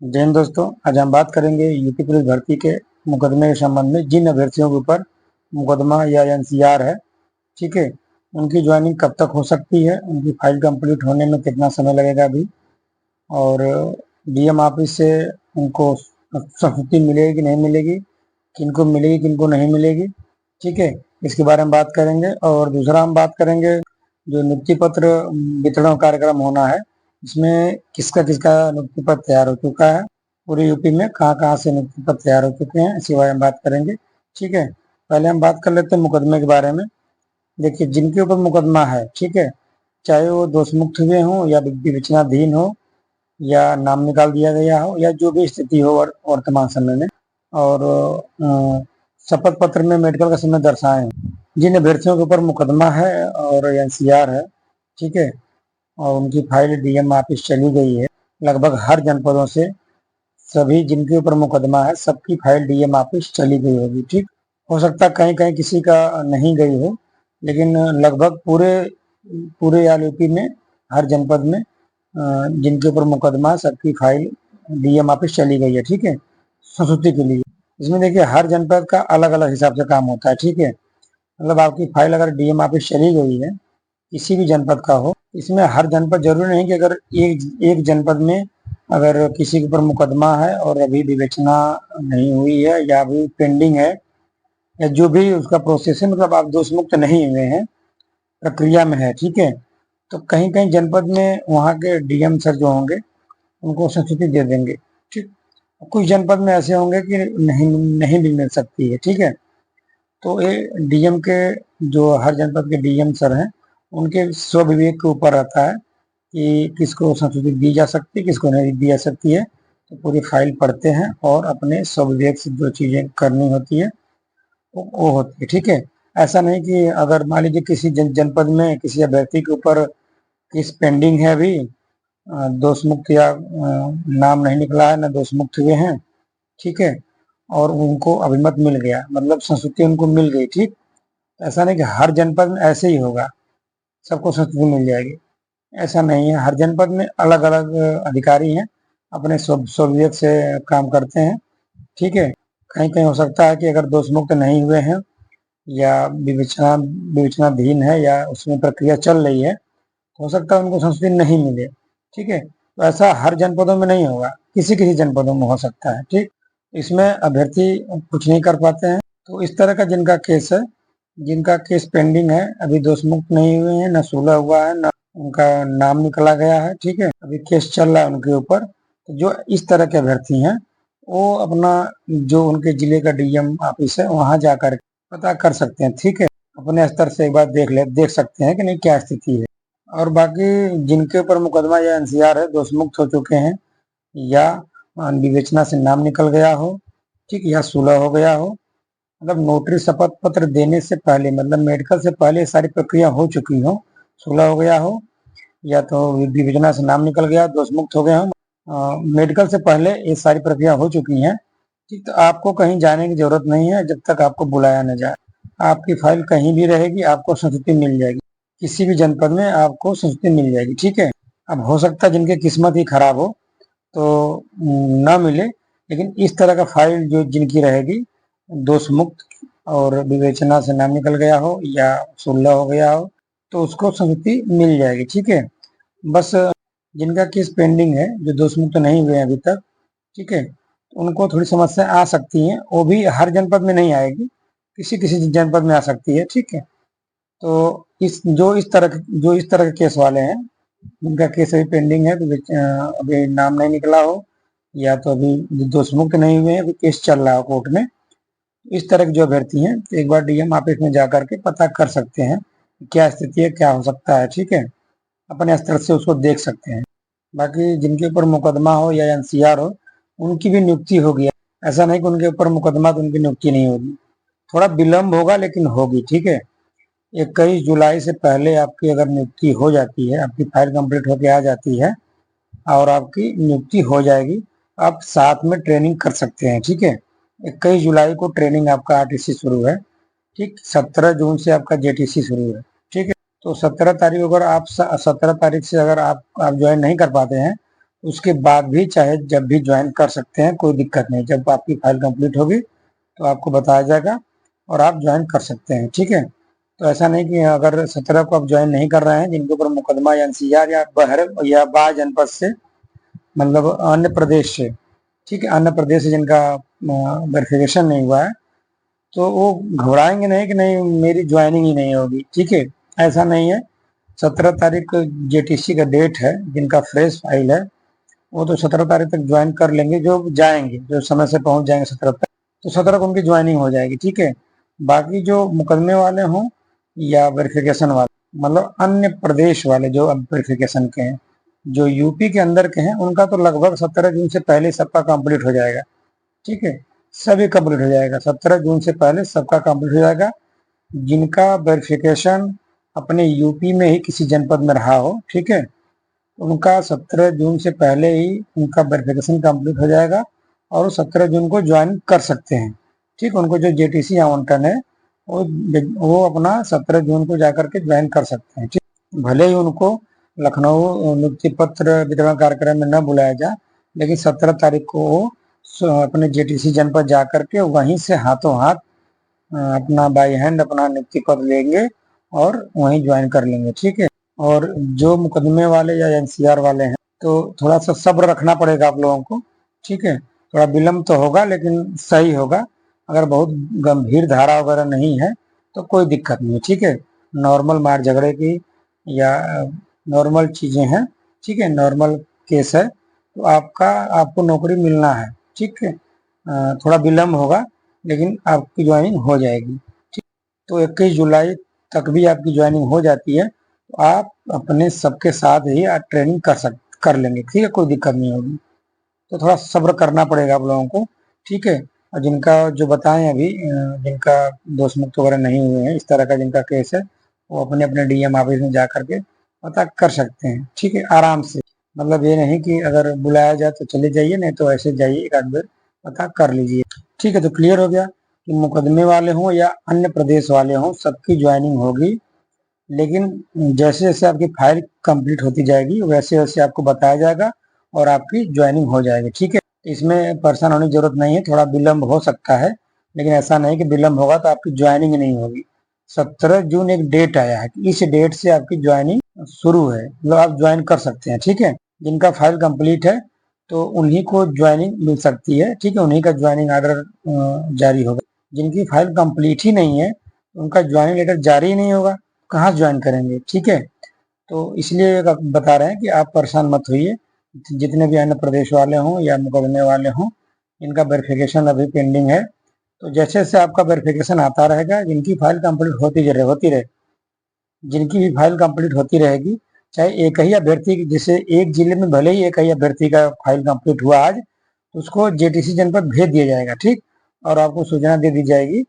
जय हिंद दोस्तों, आज हम बात करेंगे यूपी पुलिस भर्ती के मुकदमे के संबंध में। जिन अभ्यर्थियों के ऊपर मुकदमा या एनसीआर है, ठीक है, उनकी ज्वाइनिंग कब तक हो सकती है, उनकी फाइल कंप्लीट होने में कितना समय लगेगा अभी, और डीएम ऑफिस से उनको स्वीकृति मिलेगी कि नहीं मिलेगी, किनको मिलेगी किनको नहीं मिलेगी, ठीक है, इसके बारे में बात करेंगे। और दूसरा हम बात करेंगे जो नियुक्ति पत्र वितरण कार्यक्रम होना है, इसमें किसका किसका नियुक्ति पत्र तैयार हो चुका है, पूरे यूपी में कहाँ कहाँ से नियुक्ति पत्र तैयार हो चुके हैं, इसके बारे में बात करेंगे। ठीक है, पहले हम बात कर लेते हैं मुकदमे के बारे में। देखिए, जिनके ऊपर मुकदमा है, ठीक है, चाहे वो दोषमुक्त हुए हों या विवेचनाधीन हो या नाम निकाल दिया गया हो या जो भी स्थिति हो वर्तमान समय में, और शपथ पत्र में मेडिकल का समय दर्शाए, जिन अभ्यर्थियों के ऊपर मुकदमा है और एनसीआर है, ठीक है, और उनकी फाइल डीएम ऑफिस चली गई है, लगभग हर जनपदों से सभी जिनके ऊपर मुकदमा है सबकी फाइल डीएम ऑफिस चली गई होगी। ठीक, हो सकता है कहीं कहीं किसी का नहीं गई हो, लेकिन लगभग पूरे पूरे यूपी में हर जनपद में जिनके ऊपर मुकदमा सबकी फाइल डीएम ऑफिस चली गई है। ठीक है, संस्तुति के लिए इसमें देखिए हर जनपद का अलग अलग हिसाब से काम होता है। ठीक है, मतलब आपकी फाइल अगर डीएम ऑफिस चली गई है, किसी भी जनपद का हो, इसमें हर जनपद जरूरी नहीं कि अगर एक जनपद में अगर किसी के ऊपर मुकदमा है और अभी विवेचना नहीं हुई है या अभी पेंडिंग है या जो भी उसका प्रोसेस है, मतलब आप दोष मुक्त नहीं हुए हैं, प्रक्रिया में है, ठीक है, तो कहीं कहीं जनपद में वहाँ के डीएम सर जो होंगे उनको संस्तुति दे देंगे। ठीक, कुछ जनपद में ऐसे होंगे कि नहीं नहीं भी मिल सकती है। ठीक है, तो ये डीएम के जो हर जनपद के डीएम सर हैं उनके स्व विवेक के ऊपर रहता है कि किसको संस्तुति दी जा सकती है, किसको नहीं दी जा सकती है। तो पूरी फाइल पढ़ते हैं और अपने स्व विवेक से जो चीजें करनी होती है वो होती है। ठीक है, ऐसा नहीं कि अगर मान लीजिए किसी जनपद में किसी अभ्यर्थी के ऊपर केस पेंडिंग है अभी, दोष मुक्त या नाम नहीं निकला है, न दोष मुक्त हुए हैं, ठीक है, और उनको अभिमत मिल गया, मतलब संस्तुति उनको मिल गई। ठीक, ऐसा नहीं कि हर जनपद में ऐसे ही होगा, सबको संस्तुति मिल जाएगी, ऐसा नहीं है। हर जनपद में अलग अलग अधिकारी हैं, अपने स्वविवेक से काम करते हैं। ठीक है, कहीं कहीं हो सकता है कि अगर दोष मुक्त नहीं हुए हैं या विवेचनाधीन है या उसमें प्रक्रिया चल रही है, तो हो सकता है उनको संस्तुति नहीं मिले। ठीक है, तो ऐसा हर जनपदों में नहीं होगा, किसी किसी जनपदों में हो सकता है। ठीक, इसमें अभ्यर्थी कुछ नहीं कर पाते हैं। तो इस तरह का जिनका केस है, जिनका केस पेंडिंग है, अभी दोष मुक्त नहीं हुए हैं, न सुलह हुआ है, न उनका नाम निकला गया है, ठीक है, अभी केस चल रहा है उनके ऊपर, तो जो इस तरह के अभ्यर्थी हैं वो अपना जो उनके जिले का डीएम ऑफिस है वहां जाकर पता कर सकते हैं। ठीक है, अपने स्तर से एक बार देख सकते हैं कि नहीं क्या स्थिति है। और बाकी जिनके ऊपर मुकदमा या एनसीआर है, दोष मुक्त हो चुके हैं या विवेचना से नाम निकल गया हो, ठीक, या सुलह हो गया हो, मतलब नोटरी शपथ पत्र देने से पहले, मतलब मेडिकल से पहले सारी प्रक्रिया हो चुकी हो, सुलह हो गया हो या तो विवेचना से नाम निकल गया, दोष मुक्त हो गया हो, मेडिकल से पहले ये सारी प्रक्रिया हो चुकी है, ठीक, तो आपको कहीं जाने की जरूरत नहीं है जब तक आपको बुलाया न जाए। आपकी फाइल कहीं भी रहेगी, आपको संस्तुति मिल जाएगी, किसी भी जनपद में आपको संस्तुति मिल जाएगी। ठीक है, अब हो सकता है जिनकी किस्मत ही खराब हो तो ना मिले, लेकिन इस तरह का फाइल जो जिनकी रहेगी दोष मुक्त और विवेचना से नाम निकल गया हो या सुलह हो गया हो, तो उसको संस्तुति मिल जाएगी। ठीक है, बस जिनका केस पेंडिंग है, जो दोष मुक्त नहीं हुए अभी तक, ठीक है, उनको थोड़ी समस्या आ सकती है, वो भी हर जनपद में नहीं आएगी, किसी किसी जनपद में आ सकती है। ठीक है, तो जो इस तरह के केस वाले हैं, जिनका केस अभी पेंडिंग है, अभी नाम नहीं निकला हो या तो अभी दोष मुक्त नहीं हुए हैं, अभी केस चल रहा हो कोर्ट में, इस तरह के जो अभ्यर्थी हैं तो एक बार डीएम ऑफिस में जाकर के पता कर सकते हैं क्या स्थिति है, क्या हो सकता है। ठीक है, अपने स्तर से उसको देख सकते हैं। बाकी जिनके ऊपर मुकदमा हो या एनसीआर हो, उनकी भी नियुक्ति होगी, ऐसा नहीं कि उनके ऊपर मुकदमा तो उनकी नियुक्ति नहीं होगी, थोड़ा विलम्ब होगा लेकिन होगी। ठीक है, 21 जुलाई से पहले आपकी अगर नियुक्ति हो जाती है, आपकी फाइल कंप्लीट होकर आ जाती है और आपकी नियुक्ति हो जाएगी, आप साथ में ट्रेनिंग कर सकते हैं। ठीक है, 21 जुलाई को ट्रेनिंग आपका आरटीसी शुरू है, ठीक, 17 जून से आपका जेटीसी शुरू है। ठीक है, तो 17 तारीख अगर आप 17 तारीख से अगर आप ज्वाइन नहीं कर पाते हैं उसके बाद भी चाहे जब भी ज्वाइन कर सकते हैं, कोई दिक्कत नहीं। जब आपकी फाइल कंप्लीट होगी तो आपको बताया जाएगा और आप ज्वाइन कर सकते हैं, ठीक है। तो ऐसा नहीं कि अगर 17 को आप ज्वाइन नहीं कर रहे हैं, जिनके ऊपर मुकदमा या एनसीआर या बहर या बा जनपद से, मतलब अन्य प्रदेश से, ठीक है, अन्य प्रदेश से जिनका वेरिफिकेशन नहीं हुआ है, तो वो घबराएंगे नहीं कि नहीं मेरी ज्वाइनिंग ही नहीं होगी, ठीक है। ऐसा नहीं है। 17 तारीख को जेटीसी का डेट है, जिनका फ्रेश फाइल है वो तो 17 तारीख तक ज्वाइन कर लेंगे, जो जाएंगे, जो समय से पहुंच जाएंगे 17 तक, तो 17 को उनकी ज्वाइनिंग हो जाएगी, ठीक है। बाकी जो मुकदमे वाले हों या वेरिफिकेशन वाले, मतलब अन्य प्रदेश वाले जो वेरिफिकेशन के हैं, जो यूपी के अंदर के हैं, उनका तो लगभग 17 जून से पहले सबका कंप्लीट हो जाएगा, ठीक है। सभी कंप्लीट हो जाएगा, 17 जून से पहले सबका कंप्लीट हो जाएगा। जिनका वेरिफिकेशन अपने यूपी में ही किसी जनपद में रहा हो, ठीक है, उनका 17 जून से पहले ही उनका वेरिफिकेशन कंप्लीट हो जाएगा और 17 जून को ज्वाइन कर सकते हैं, ठीक। उनको जो जेटीसी आवंटन है वो अपना 17 जून को जाकर के ज्वाइन कर सकते हैं, ठीक। भले ही उनको लखनऊ नियुक्ति पत्र वितरण कार्यक्रम में न बुलाया जाए, लेकिन 17 तारीख को वो अपने जेटीसी जनपद जाकर के वहीं से हाथों हाथ अपना बाई हैंड अपना नियुक्ति पत्र लेंगे और वहीं ज्वाइन कर लेंगे, ठीक है। और जो मुकदमे वाले या एनसीआर वाले हैं, तो थोड़ा सा सब्र रखना पड़ेगा आप लोगों को, ठीक है। थोड़ा विलम्ब तो होगा लेकिन सही होगा। अगर बहुत गंभीर धारा वगैरह नहीं है तो कोई दिक्कत नहीं है, ठीक है। नॉर्मल मार झगड़े की या नॉर्मल चीजें हैं, ठीक है, नॉर्मल केस है, तो आपको नौकरी मिलना है, ठीक है। थोड़ा विलम्ब होगा लेकिन आपकी ज्वाइनिंग हो जाएगी, ठीक। तो 21 जुलाई तक भी आपकी ज्वाइनिंग हो जाती है, तो आप अपने सबके साथ ही ट्रेनिंग कर लेंगे, ठीक है, कोई दिक्कत नहीं होगी। तो थोड़ा सब्र करना पड़ेगा आप लोगों को, ठीक है। और जिनका जो बताएं अभी जिनका दोष मुक्त वगैरह नहीं हुए हैं, इस तरह का जिनका केस है, वो अपने अपने डीएम ऑफिस में जा करके पता कर सकते हैं, ठीक है, आराम से। मतलब ये नहीं कि अगर बुलाया जाए तो चले जाइए, नहीं तो ऐसे जाइए, एक आध बार पता कर लीजिए, ठीक है। तो क्लियर हो गया कि मुकदमे वाले हों या अन्य प्रदेश वाले हों, सबकी ज्वाइनिंग होगी। लेकिन जैसे जैसे आपकी फाइल कंप्लीट होती जाएगी वैसे वैसे आपको बताया जाएगा और आपकी ज्वाइनिंग हो जाएगी, ठीक है। इसमें परेशान होने की जरूरत नहीं है, थोड़ा विलम्ब हो सकता है, लेकिन ऐसा नहीं कि विलम्ब होगा तो आपकी ज्वाइनिंग नहीं होगी। 17 जून एक डेट आया है, इस डेट से आपकी ज्वाइनिंग शुरू है, मतलब आप ज्वाइन कर सकते हैं, ठीक है। जिनका फाइल कंप्लीट है तो उन्हीं को ज्वाइनिंग मिल सकती है, ठीक है, उन्हीं का ज्वाइनिंग ऑर्डर जारी होगा। जिनकी फाइल कंप्लीट ही नहीं है उनका ज्वाइनिंग लेटर जारी ही नहीं होगा, कहाँ ज्वाइन करेंगे, ठीक है। तो इसलिए बता रहे हैं कि आप परेशान मत होइए। जितने भी अन्य प्रदेश वाले हों या मुकदमे वाले हों, इनका वेरिफिकेशन अभी पेंडिंग है, तो जैसे जैसे आपका वेरिफिकेशन आता रहेगा, जिनकी फाइल कंप्लीट होती रहे, जिनकी भी फाइल कंप्लीट होती रहेगी, चाहे एक ही अभ्यर्थी की, जैसे एक जिले में भले ही एक ही अभ्यर्थी का फाइल कंप्लीट हुआ आज, तो उसको जेटीसी जनपद भेज दिया जाएगा, ठीक। और आपको सूचना दे दी जाएगी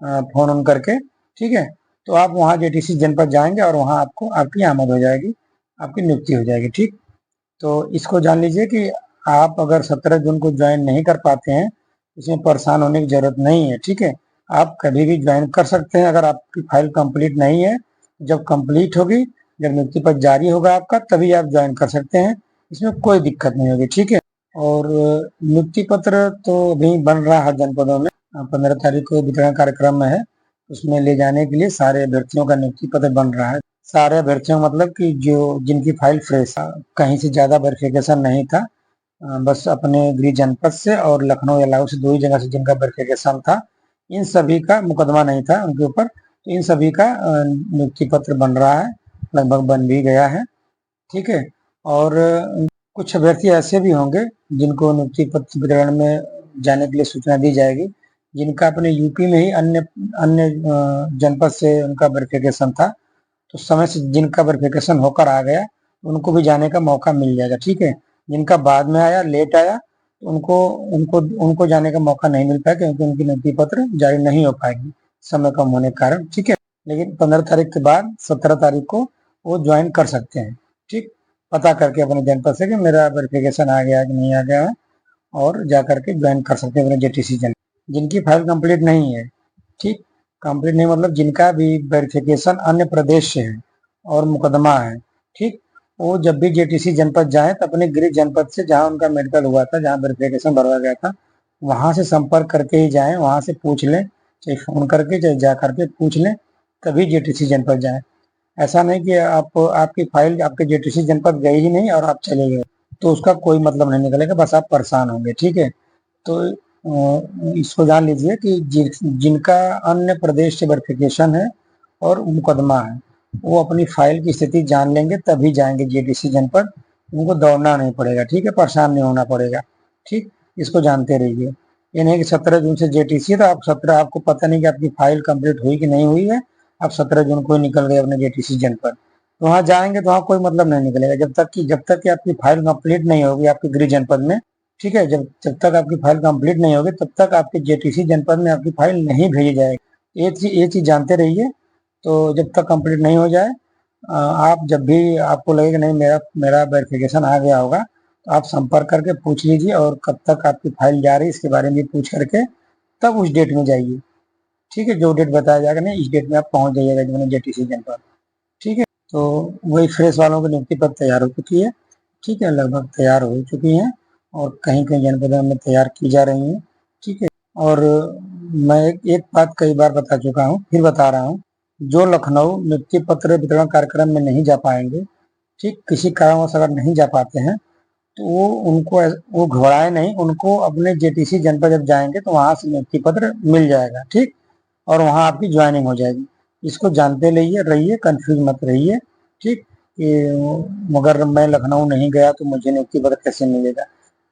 फोन ऑन करके, ठीक है। तो आप वहाँ जेटीसी जनपद जाएंगे और वहाँ आपको आपकी आमद हो जाएगी, आपकी नियुक्ति हो जाएगी, ठीक। तो इसको जान लीजिए कि आप अगर 17 जून को ज्वाइन नहीं कर पाते हैं, इसमें परेशान होने की जरूरत नहीं है, ठीक है। आप कभी भी ज्वाइन कर सकते हैं। अगर आपकी फाइल कंप्लीट नहीं है, जब कंप्लीट होगी, जब नियुक्ति पत्र जारी होगा आपका, तभी आप ज्वाइन कर सकते हैं, इसमें कोई दिक्कत नहीं होगी, ठीक है। और नियुक्ति पत्र तो अभी बन रहा है जनपदों में, 15 तारीख को वितरण कार्यक्रम में है, उसमें ले जाने के लिए सारे अभ्यर्थियों का नियुक्ति पत्र बन रहा है। सारे अभ्यर्थियों मतलब कि जो जिनकी फाइल फ्रेश, कहीं से ज्यादा वेरिफिकेशन नहीं था, बस अपने गृह जनपद से और लखनऊ या लाहौर से, दो ही जगह से जिनका वेरिफिकेशन था, इन सभी का मुकदमा नहीं था उनके ऊपर, तो इन सभी का नियुक्ति पत्र बन रहा है, लगभग बन भी गया है, ठीक है। और कुछ अभ्यर्थी ऐसे भी होंगे जिनको नियुक्ति पत्र वितरण में जाने के लिए सूचना दी जाएगी, जिनका अपने यूपी में ही अन्य अन्य जनपद से उनका वेरिफिकेशन था, तो समय से जिनका वेरिफिकेशन होकर आ गया उनको भी जाने का मौका मिल जाएगा, ठीक है। जिनका बाद में आया, लेट आया, तो उनको उनको उनको जाने का मौका नहीं मिल पाया, क्योंकि उनकी नियुक्ति पत्र जारी नहीं हो पाएगी समय कम होने के कारण, ठीक है। लेकिन 15 तारीख के बाद 17 तारीख को वो ज्वाइन कर सकते हैं, ठीक। पता करके अपने जनपद से कि मेरा वेरिफिकेशन आ गया कि नहीं आ गया है, और जा करके ज्वाइन कर सकते हैं अपने जेटीसी जन। जिनकी फाइल कंप्लीट नहीं है, ठीक, कंप्लीट नहीं मतलब जिनका भी वेरिफिकेशन अन्य प्रदेश से है और मुकदमा है, ठीक, वो जब भी जेटीसी जनपद जाएं तो अपने गृह जनपद से, जहां उनका मेडिकल हुआ था, जहां वेरिफिकेशन भरवा गया था, वहां से संपर्क करके ही जाएं, वहां से पूछ लें, चाहे फोन करके चाहे जा करके पूछ लें, तभी जेटीसी जनपद जाएं। ऐसा नहीं कि आपकी फाइल आपके जेटीसी जनपद गई ही नहीं और आप चले गए, तो उसका कोई मतलब नहीं निकलेगा, बस आप परेशान होंगे। ठीक है, तो इसको जान लीजिए कि जिनका अन्य प्रदेश से वेरिफिकेशन है और मुकदमा है, वो अपनी फाइल की स्थिति जान लेंगे तभी जाएंगे जेटीसी जनपद। उनको दौड़ना नहीं पड़ेगा, ठीक है, परेशान नहीं होना पड़ेगा। ठीक, इसको जानते रहिए। ये नहीं कि 17 जून से जेटीसी है तो आप 17, आपको पता नहीं कि आपकी फाइल कंप्लीट हुई कि नहीं हुई है, आप 17 जून को ही निकल गए अपने जेटीसी जनपद, तो वहाँ जाएंगे तो वहाँ कोई मतलब नहीं निकलेगा जब तक कि आपकी फाइल कंप्लीट नहीं होगी आपके गृह जनपद में। ठीक है, जब जब तक आपकी फाइल कंप्लीट नहीं होगी तब तक आपके जेटीसी जनपद में आपकी फाइल नहीं भेजी जाएगी। ये चीज जानते रहिए। तो जब तक कंप्लीट नहीं हो जाए, आप जब भी आपको लगे कि नहीं मेरा मेरा वेरिफिकेशन आ गया होगा, तो आप संपर्क करके पूछ लीजिए, और कब तक आपकी फाइल जा रही है इसके बारे में भी पूछ करके तब उस डेट में जाइए। ठीक है, जो डेट बताया जाएगा नहीं, इस डेट में आप पहुंच जाइएगा जेटीसी जनपद। ठीक है, तो वही फ्रेश वालों की नियुक्ति पत्र तैयार हो चुकी है। ठीक है, लगभग तैयार हो चुकी हैं और कहीं कहीं जनपदों में तैयार की जा रही हैं। ठीक है, और मैं एक बात कई बार बता चुका हूँ, फिर बता रहा हूँ, जो लखनऊ नियुक्ति पत्र वितरण कार्यक्रम में नहीं जा पाएंगे, ठीक, किसी कारणवश अगर नहीं जा पाते हैं, तो वो घबराए नहीं, उनको अपने जेटीसी जनपद जब जाएंगे तो वहां से नियुक्ति पत्र मिल जाएगा। ठीक, और वहां आपकी ज्वाइनिंग हो जाएगी। इसको जानते रहिए, कंफ्यूज मत रहिए। ठीक, कि मगर मैं लखनऊ नहीं गया तो मुझे नियुक्ति पत्र कैसे मिलेगा,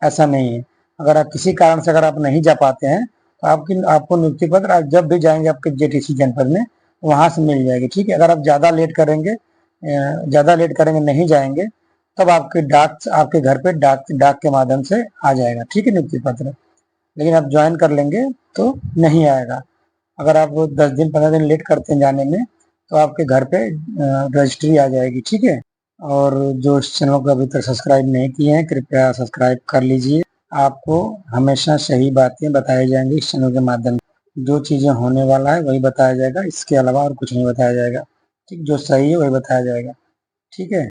ऐसा नहीं है। अगर आप किसी कारण से अगर आप नहीं जा पाते हैं तो आपको नियुक्ति पत्र आप जब भी जाएंगे आपके जेटीसी जनपद में वहां से मिल जाएगी। ठीक है, अगर आप ज़्यादा लेट करेंगे नहीं जाएंगे, तब आपके घर पे डाक के माध्यम से आ जाएगा। ठीक है, नियुक्ति पत्र। लेकिन आप ज्वाइन कर लेंगे तो नहीं आएगा। अगर आप 10 दिन 15 दिन लेट करते हैं जाने में तो आपके घर पे रजिस्ट्री आ जाएगी। ठीक है, और जो इस चैनल को अभी तक सब्सक्राइब नहीं किए हैं कृपया सब्सक्राइब कर लीजिए। आपको हमेशा सही बातें बताई जाएंगी इस चैनल के माध्यम से। जो चीज़ें होने वाला है वही बताया जाएगा, इसके अलावा और कुछ नहीं बताया जाएगा। ठीक, जो सही है वही बताया जाएगा। ठीक है।